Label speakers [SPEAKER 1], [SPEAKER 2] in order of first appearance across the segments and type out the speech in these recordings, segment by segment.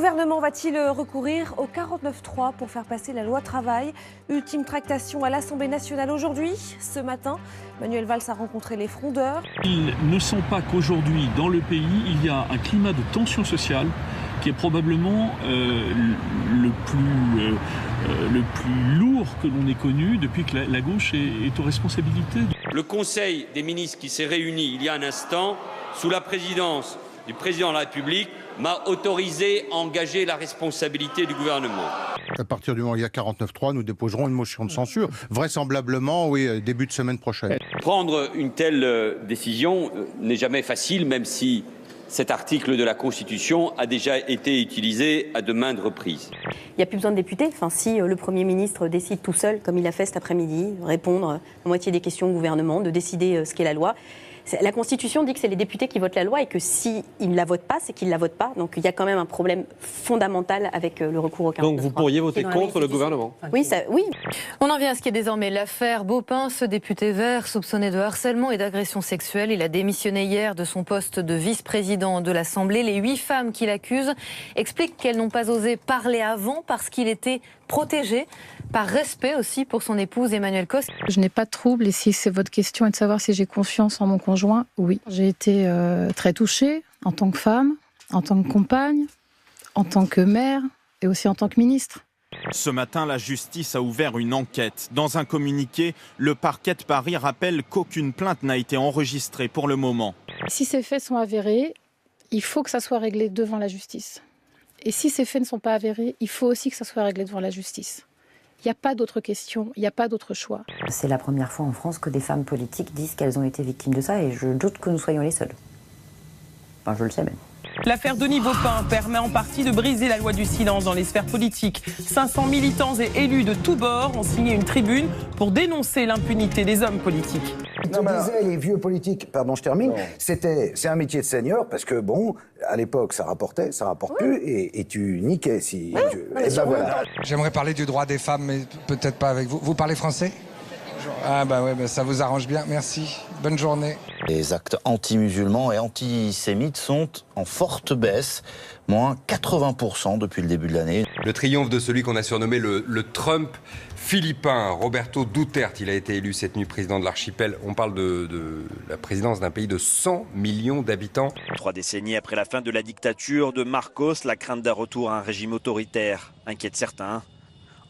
[SPEAKER 1] gouvernement va-t-il recourir au 49.3 pour faire passer la loi travail? Ultime tractation à l'Assemblée nationale aujourd'hui. Ce matin, Manuel Valls a rencontré les frondeurs.
[SPEAKER 2] Ils ne sont pas qu'aujourd'hui, dans le pays, il y a un climat de tension sociale qui est probablement le plus lourd que l'on ait connu depuis que la gauche est aux responsabilités.
[SPEAKER 3] Le Conseil des ministres qui s'est réuni il y a un instant, sous la présidence du président de la République, m'a autorisé à engager la responsabilité du gouvernement.
[SPEAKER 4] À partir du moment où il y a 49.3, nous déposerons une motion de censure, vraisemblablement, oui, début de semaine prochaine.
[SPEAKER 3] Prendre une telle décision n'est jamais facile, même si cet article de la Constitution a déjà été utilisé à de maintes reprises.
[SPEAKER 5] Il n'y a plus besoin de députés. Enfin, si le Premier ministre décide tout seul, comme il a fait cet après-midi, répondre à moitié des questions au gouvernement, de décider ce qu'est la loi. La Constitution dit que c'est les députés qui votent la loi et que s'ils ne la votent pas, c'est qu'ils ne la votent pas. Donc il y a quand même un problème fondamental avec le recours au 49.3.
[SPEAKER 6] Donc vous pourriez voter contre le gouvernement?
[SPEAKER 5] Oui, oui.
[SPEAKER 7] On en vient à ce qui est désormais l'affaire Beaupin. Ce député vert soupçonné de harcèlement et d'agression sexuelle. Il a démissionné hier de son poste de vice-président de l'Assemblée. Les 8 femmes qui l'accusent expliquent qu'elles n'ont pas osé parler avant parce qu'il était protégé, par respect aussi pour son épouse Emmanuelle Cos.
[SPEAKER 8] Je n'ai pas de trouble et si c'est votre question et de savoir si j'ai confiance en mon conjoint, oui. J'ai été très touchée en tant que femme, en tant que compagne, en tant que mère et aussi en tant que ministre.
[SPEAKER 9] Ce matin, la justice a ouvert une enquête. Dans un communiqué, le parquet de Paris rappelle qu'aucune plainte n'a été enregistrée pour le moment.
[SPEAKER 8] Si ces faits sont avérés, il faut que ça soit réglé devant la justice. Et si ces faits ne sont pas avérés, il faut aussi que ça soit réglé devant la justice. Il n'y a pas d'autre question, il n'y a pas d'autre choix.
[SPEAKER 10] C'est la première fois en France que des femmes politiques disent qu'elles ont été victimes de ça et je doute que nous soyons les seuls. Enfin, je le sais même.
[SPEAKER 11] L'affaire Denis Beaupin permet en partie de briser la loi du silence dans les sphères politiques. 500 militants et élus de tous bords ont signé une tribune pour dénoncer l'impunité des hommes politiques.
[SPEAKER 12] Je disais, les vieux politiques, pardon, je termine, c'est un métier de seigneur parce que, bon, à l'époque, ça rapportait, ça rapporte plus et tu niquais si... voilà.
[SPEAKER 13] J'aimerais parler du droit des femmes, mais peut-être pas avec vous. Vous parlez français? Ah bah ouais, ça vous arrange bien, merci. Bonne journée.
[SPEAKER 14] Les actes anti-musulmans et antisémites sont en forte baisse, moins 80% depuis le début de l'année.
[SPEAKER 15] Le triomphe de celui qu'on a surnommé le Trump philippin, Roberto Duterte, il a été élu cette nuit président de l'archipel. On parle de la présidence d'un pays de 100 millions d'habitants.
[SPEAKER 16] 3 décennies après la fin de la dictature de Marcos, la crainte d'un retour à un régime autoritaire inquiète certains.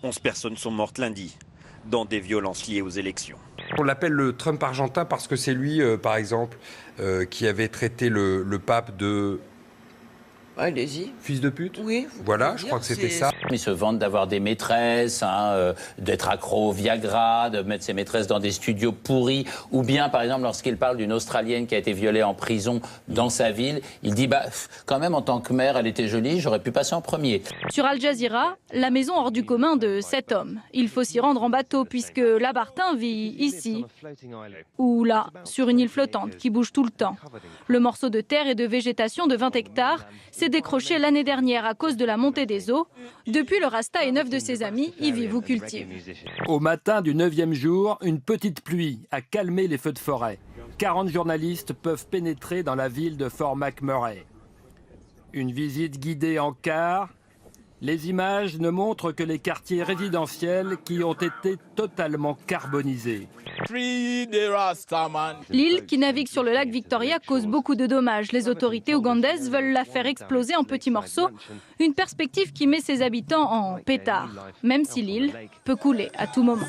[SPEAKER 16] 11 personnes sont mortes lundi dans des violences liées aux élections.
[SPEAKER 15] On l'appelle le Trump argentin parce que c'est lui, par exemple, qui avait traité le pape de...
[SPEAKER 17] Allez-y.
[SPEAKER 15] Fils de pute?
[SPEAKER 17] Oui.
[SPEAKER 15] Voilà, je crois que c'était ça.
[SPEAKER 18] Ils se vantent d'avoir des maîtresses, d'être accro au Viagra, de mettre ses maîtresses dans des studios pourris. Ou bien, par exemple, lorsqu'il parle d'une Australienne qui a été violée en prison dans sa ville, il dit quand même, en tant que mère, elle était jolie, j'aurais pu passer en premier.
[SPEAKER 19] Sur Al Jazeera, la maison hors du commun de cet homme. Il faut s'y rendre en bateau puisque Labartin vit ici ou là, sur une île flottante qui bouge tout le temps. Le morceau de terre et de végétation de 20 hectares s'est décroché l'année dernière à cause de la montée des eaux. Depuis, le Rasta et 9 de ses amis y vivent ou cultivent.
[SPEAKER 20] Au matin du 9e jour, une petite pluie a calmé les feux de forêt. 40 journalistes peuvent pénétrer dans la ville de Fort McMurray. Une visite guidée en car. Les images ne montrent que les quartiers résidentiels qui ont été totalement carbonisés.
[SPEAKER 19] L'île qui navigue sur le lac Victoria cause beaucoup de dommages. Les autorités ougandaises veulent la faire exploser en petits morceaux. Une perspective qui met ses habitants en pétard, même si l'île peut couler à tout moment.